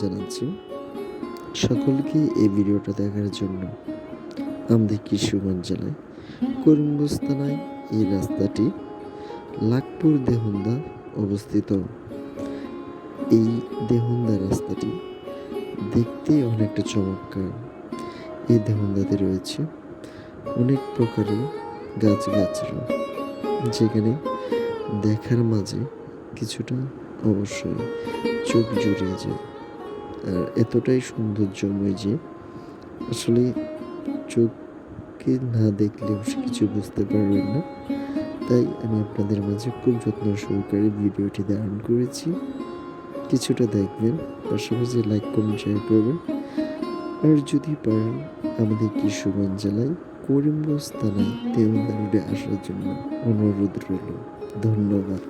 জানাচ্ছি সকলকে এই ভিডিওটা দেখার জন্য। আমাদের কিশোরগঞ্জ জেলায় করিমগঞ্জ থানায় এই রাস্তাটি লাকপুর দেহন্দা অবস্থিত। এই দেহন্দা রাস্তাটি দেখতে অনেকটা চমৎকার। এই দেহন্দাতে রয়েছে অনেক প্রকারের গাছগাছরা, যেখানে দেখার মাঝে কিছুটা অবশ্যই চোখ জুড়িয়ে যায়। আর এতটাই সৌন্দর্যময় যে আসলে চোখকে না দেখলেও কিছু বুঝতে পারবেন না। তাই আমি আপনাদের মাঝে খুব যত্ন সহকারে ভিডিওটি ধারণ করেছি। কিছুটা দেখবেন, পাশাপাশি লাইক কমেন্ট শেয়ার করবেন। আর যদি পারেন আমাদের কিশোরগঞ্জ জেলায় করিমগঞ্জ থানায় দেওয়ানদা রোডে আসার জন্য অনুরোধ রইল। ধন্যবাদ।